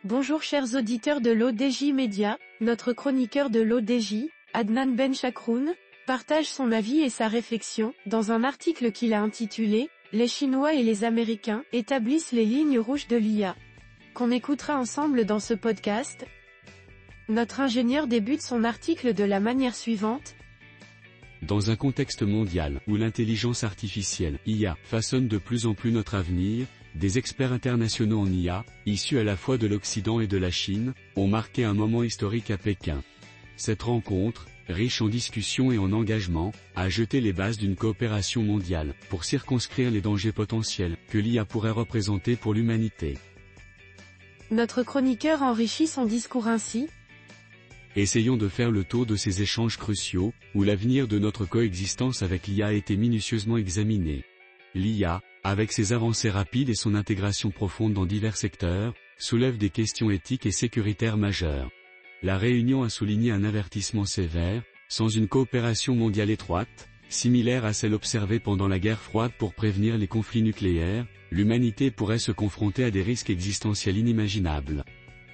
Bonjour chers auditeurs de l'ODJ Média, notre chroniqueur de l'ODJ, Adnan Benchakroun, partage son avis et sa réflexion, dans un article qu'il a intitulé « Les Chinois et les Américains établissent les lignes rouges de l'IA », qu'on écoutera ensemble dans ce podcast. Notre ingénieur débute son article de la manière suivante. Dans un contexte mondial où l'intelligence artificielle, IA, façonne de plus en plus notre avenir, des experts internationaux en IA, issus à la fois de l'Occident et de la Chine, ont marqué un moment historique à Pékin. Cette rencontre, riche en discussions et en engagement, a jeté les bases d'une coopération mondiale, pour circonscrire les dangers potentiels que l'IA pourrait représenter pour l'humanité. Notre chroniqueur enrichit son discours ainsi. Essayons de faire le tour de ces échanges cruciaux, où l'avenir de notre coexistence avec l'IA a été minutieusement examiné. L'IA, avec ses avancées rapides et son intégration profonde dans divers secteurs, soulève des questions éthiques et sécuritaires majeures. La réunion a souligné un avertissement sévère, sans une coopération mondiale étroite, similaire à celle observée pendant la guerre froide pour prévenir les conflits nucléaires, l'humanité pourrait se confronter à des risques existentiels inimaginables.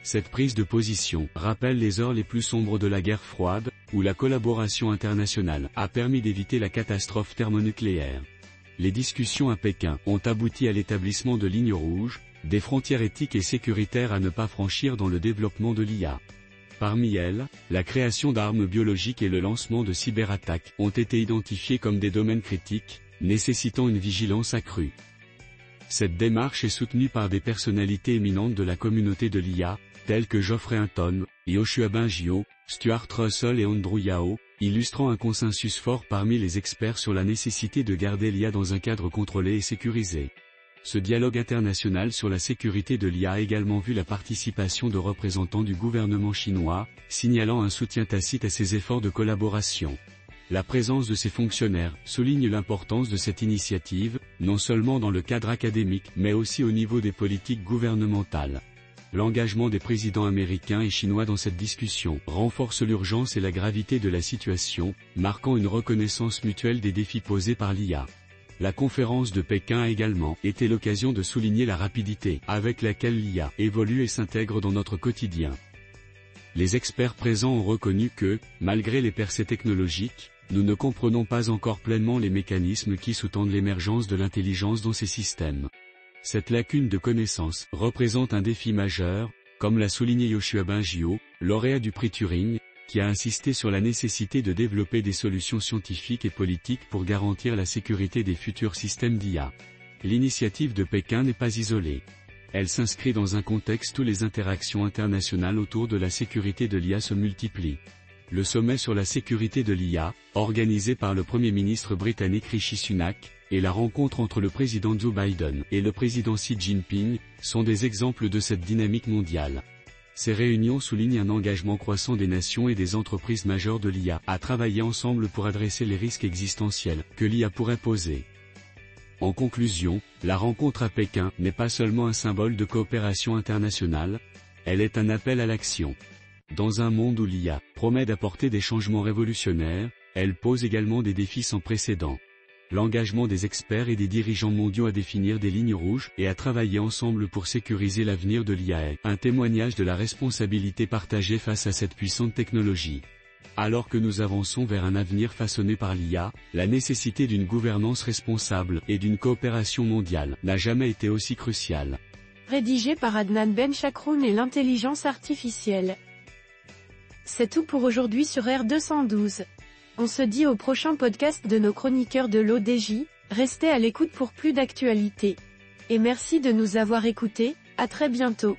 Cette prise de position rappelle les heures les plus sombres de la guerre froide, où la collaboration internationale a permis d'éviter la catastrophe thermonucléaire. Les discussions à Pékin ont abouti à l'établissement de lignes rouges, des frontières éthiques et sécuritaires à ne pas franchir dans le développement de l'IA. Parmi elles, la création d'armes biologiques et le lancement de cyberattaques ont été identifiés comme des domaines critiques, nécessitant une vigilance accrue. Cette démarche est soutenue par des personnalités éminentes de la communauté de l'IA, tels que Geoffrey Hinton, Yoshua Bengio, Stuart Russell et Andrew Yao, illustrant un consensus fort parmi les experts sur la nécessité de garder l'IA dans un cadre contrôlé et sécurisé. Ce dialogue international sur la sécurité de l'IA a également vu la participation de représentants du gouvernement chinois, signalant un soutien tacite à ces efforts de collaboration. La présence de ces fonctionnaires souligne l'importance de cette initiative, non seulement dans le cadre académique mais aussi au niveau des politiques gouvernementales. L'engagement des présidents américains et chinois dans cette discussion renforce l'urgence et la gravité de la situation, marquant une reconnaissance mutuelle des défis posés par l'IA. La conférence de Pékin a également été l'occasion de souligner la rapidité avec laquelle l'IA évolue et s'intègre dans notre quotidien. Les experts présents ont reconnu que, malgré les percées technologiques, nous ne comprenons pas encore pleinement les mécanismes qui sous-tendent l'émergence de l'intelligence dans ces systèmes. Cette lacune de connaissances représente un défi majeur, comme l'a souligné Yoshua Bengio, lauréat du prix Turing, qui a insisté sur la nécessité de développer des solutions scientifiques et politiques pour garantir la sécurité des futurs systèmes d'IA. L'initiative de Pékin n'est pas isolée. Elle s'inscrit dans un contexte où les interactions internationales autour de la sécurité de l'IA se multiplient. Le sommet sur la sécurité de l'IA, organisé par le Premier ministre britannique Rishi Sunak, et la rencontre entre le président Joe Biden et le président Xi Jinping, sont des exemples de cette dynamique mondiale. Ces réunions soulignent un engagement croissant des nations et des entreprises majeures de l'IA à travailler ensemble pour adresser les risques existentiels que l'IA pourrait poser. En conclusion, la rencontre à Pékin n'est pas seulement un symbole de coopération internationale, elle est un appel à l'action. Dans un monde où l'IA promet d'apporter des changements révolutionnaires, elle pose également des défis sans précédent. L'engagement des experts et des dirigeants mondiaux à définir des lignes rouges et à travailler ensemble pour sécuriser l'avenir de l'IA est un témoignage de la responsabilité partagée face à cette puissante technologie. Alors que nous avançons vers un avenir façonné par l'IA, la nécessité d'une gouvernance responsable et d'une coopération mondiale n'a jamais été aussi cruciale. Rédigé par Adnan Benchakroun et l'intelligence artificielle. C'est tout pour aujourd'hui sur R212. On se dit au prochain podcast de nos chroniqueurs de l'ODJ, restez à l'écoute pour plus d'actualités. Et merci de nous avoir écoutés, à très bientôt.